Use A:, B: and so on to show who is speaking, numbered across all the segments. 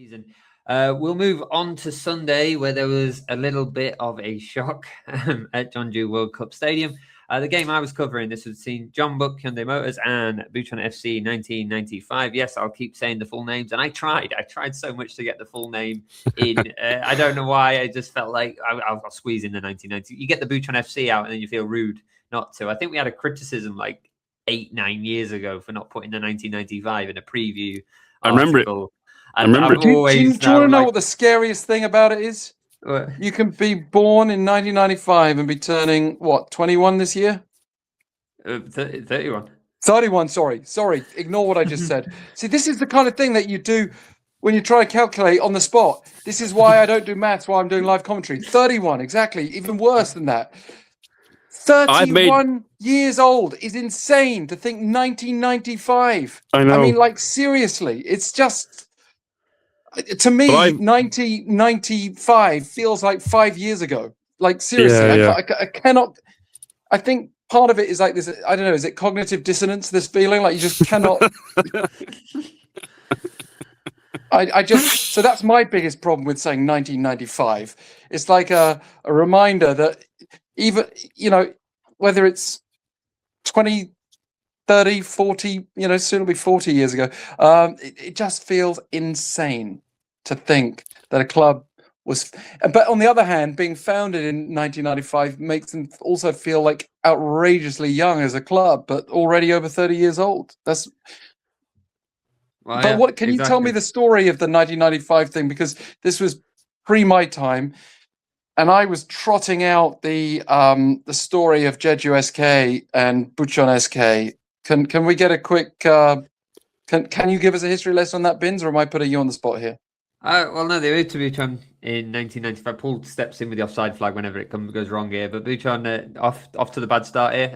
A: season. We'll move on to Sunday, where there was a little bit of a shock at Jeonju World Cup Stadium. The game I was covering, this was seen Jeonbuk Hyundai Motors and Bucheon FC 1995. Yes, I'll keep saying the full names. And I tried so much to get the full name in. I don't know why. I just felt like I'll squeeze in the 1990. You get the Bucheon FC out and then you feel rude not to. I think we had a criticism like 8-9 years ago for not putting the 1995 in a preview article.
B: I remember it.
A: And
B: do you
C: want to know what the scariest thing about it is?
A: What?
C: You can be born in 1995 and be turning, 21 this year?
A: 31.
C: 31, sorry. Ignore what I just said. See, this is the kind of thing that you do when you try to calculate on the spot. This is why I don't do maths while I'm doing live commentary. 31, exactly. Even worse than that. 31 years old is insane to think 1995.
B: I know.
C: I mean, like, seriously, it's just... To me, 1995 feels like 5 years ago. Like, seriously,
B: Yeah.
C: I cannot... I think part of it is like this, I don't know, is it cognitive dissonance, this feeling? Like, you just cannot... So that's my biggest problem with saying 1995. It's like a reminder that even, whether it's 20, 30, 40, soon it'll be 40 years ago. It just feels insane to think that a club was... But on the other hand, being founded in 1995 makes them also feel like outrageously young as a club, but already over 30 years old. That's...
A: Well,
C: but
A: yeah,
C: what can you tell me the story of the 1995 thing? Because this was pre my time, and I was trotting out the story of Jeonju SK and Bucheon SK. Can we get a quick? Can you give us a history lesson on that, Bins, or am I putting you on the spot here?
A: Well, no, they moved to Bucheon in 1995. Paul steps in with the offside flag whenever it goes wrong here, but Bucheon off to the bad start here.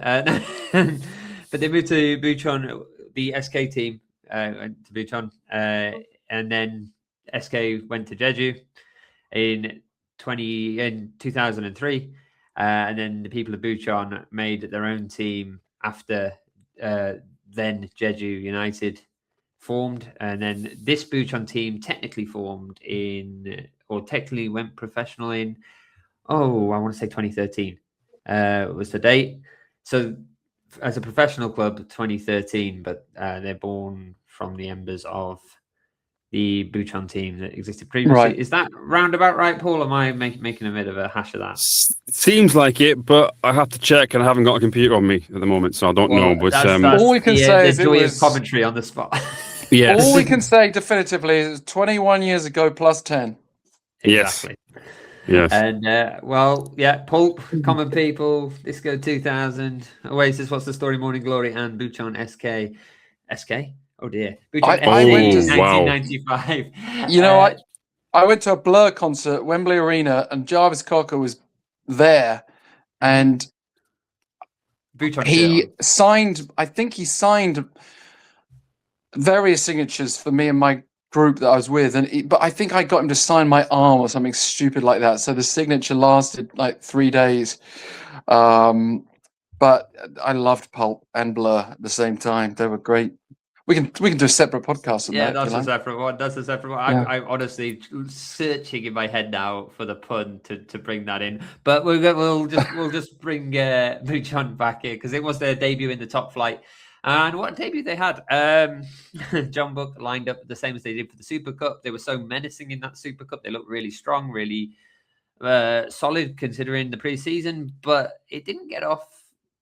A: But they moved to Bucheon, the SK team. Went to Bucheon, and then SK went to Jeonju in 2003, and then the people of Bucheon made their own team after then Jeonju United formed, and then this Bucheon team technically went professional in I want to say 2013 was the date. So as a professional club, 2013, but they're born from the embers of the Bucheon team that existed previously.
C: Right.
A: Is that roundabout right, Paul? Am I making a bit of a hash of that?
B: Seems like it, but I have to check, and I haven't got a computer on me at the moment, so I don't know. But
A: that's
C: all we can say is
A: the joy of commentary on the spot.
B: Yes.
C: All we can say definitively is 21 years ago plus 10.
A: Exactly.
B: Yes.
A: And Pulp, Common People, Disco 2000, Oasis, What's the Story, Morning Glory, and Bucheon SK. Oh dear, Bucheon
C: I went to
A: 1995.
C: I went to a Blur concert, Wembley Arena, and Jarvis Cocker was there, and
A: Bucheon
C: he signed. I think he signed various signatures for me and my group that I was with, but I think I got him to sign my arm or something stupid like that. So the signature lasted like 3 days. But I loved Pulp and Blur at the same time. They were great. We can do a separate podcast on that.
A: That's a separate one. That's a separate one. Yeah. I'm honestly searching in my head now for the pun to bring that in. But we'll just bring Bucheon back here because it was their debut in the top flight. And what a debut they had. Jeonbuk lined up the same as they did for the Super Cup. They were so menacing in that Super Cup. They looked really strong, really solid considering the pre-season, but it didn't get off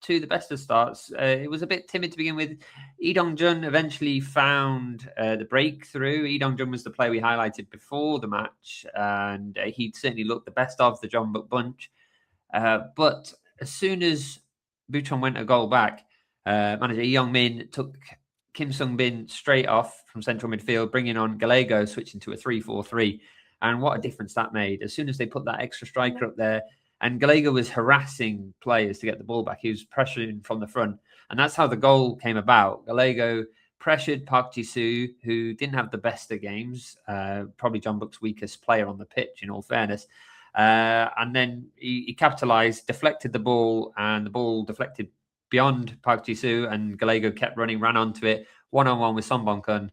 A: to the best of starts. It was a bit timid to begin with. Lee Dong-jun eventually found the breakthrough. Lee Dong-jun was the player we highlighted before the match, and he certainly looked the best of the Jeonbuk bunch. But as soon as Bucheon went a goal back, manager Lee Young-min took Kim Sung-bin straight off from central midfield, bringing on Gallego, switching to a 3-4-3. And what a difference that made. As soon as they put that extra striker up there, and Gallego was harassing players to get the ball back. He was pressuring from the front. And that's how the goal came about. Gallego pressured Park Ji-soo, who didn't have the best of games, probably Jeonbuk's weakest player on the pitch, in all fairness. And then he capitalized, deflected the ball, and the ball deflected beyond Park Ji-soo, and Gallego kept running, ran onto it, one-on-one with Son Bong-kun.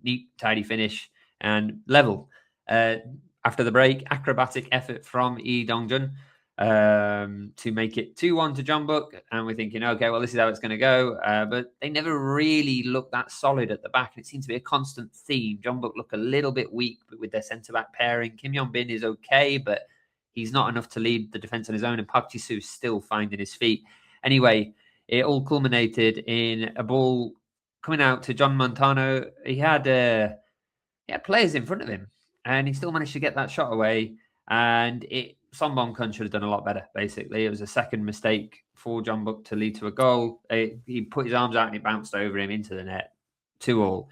A: Neat, tidy finish. and level. After the break, acrobatic effort from Lee Dong-jun to make it 2-1 to Jeonbuk. And we're thinking, okay, well, this is how it's going to go. But they never really looked that solid at the back. And it seems to be a constant theme. Jeonbuk look a little bit weak with their centre-back pairing. Kim Yeon-bin is okay, but he's not enough to lead the defence on his own. And Park Ji-soo is still finding his feet. Anyway, it all culminated in a ball coming out to John Montano. He had players in front of him, and he still managed to get that shot away. And Son Bong-kun should have done a lot better, basically. It was a second mistake for Jeonbuk to lead to a goal. He put his arms out and it bounced over him into the net. 2-2.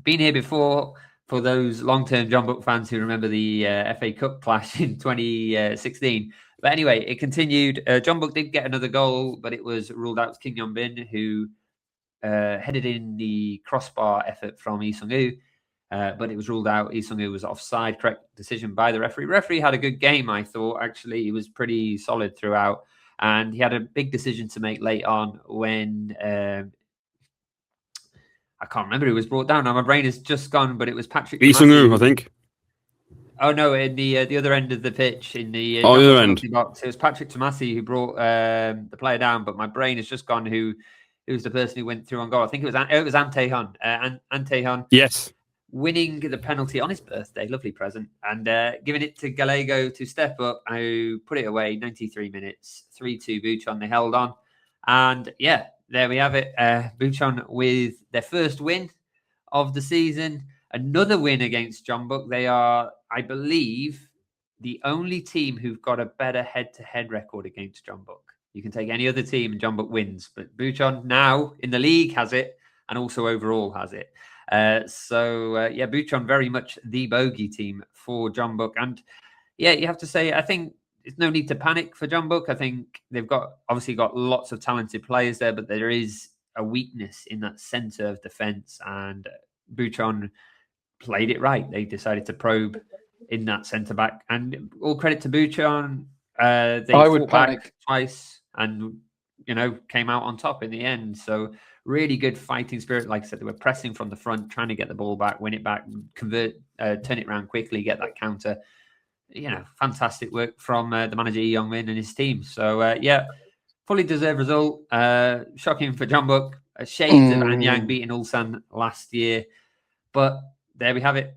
A: Been here before for those long-term Jeonbuk fans who remember the FA Cup clash in 2016. But anyway, it continued. Jeonbuk did get another goal, but it was ruled out to Kim Yeon-bin, who headed in the crossbar effort from Lee Sung-woo. But it was ruled out. Lee Sung-woo was offside. Correct decision by the referee. Referee had a good game, I thought. Actually, he was pretty solid throughout. And he had a big decision to make late on when I can't remember who was brought down. Now my brain is just gone, but it was Patrick
B: Lee Sung-woo, I think.
A: Oh no, in the other end of the pitch, in the
B: other end
A: box, it was Patrick Tomasi who brought the player down. But my brain has just gone. Who's the person who went through on goal? I think it was An Tae-hyun. An Tae-hyun.
B: Yes.
A: Winning the penalty on his birthday, lovely present, and giving it to Gallego to step up, who put it away. 93 minutes, 3-2 Bucheon. They held on, and yeah, there we have it. Bucheon with their first win of the season. Another win against Jeonbuk. They are, I believe, the only team who've got a better head-to-head record against Jeonbuk. You can take any other team and Jeonbuk wins, but Bucheon now in the league has it, and also overall has it. Bucheon very much the bogey team for Jeonbuk. And yeah, you have to say, I think there's no need to panic for Jeonbuk. I think they've obviously got lots of talented players there, but there is a weakness in that centre of defence, and Bucheon played it right. They decided to probe in that centre back, and all credit to Bucheon. They fought back twice and came out on top in the end. So really good fighting spirit. Like I said, they were pressing from the front, trying to get the ball back, win it back, convert, turn it around quickly, get that counter. Fantastic work from the manager Lee Young-min and his team. So fully deserved result. Shocking for Jeonbuk. Shades of Anyang beating Ulsan last year, but there we have it.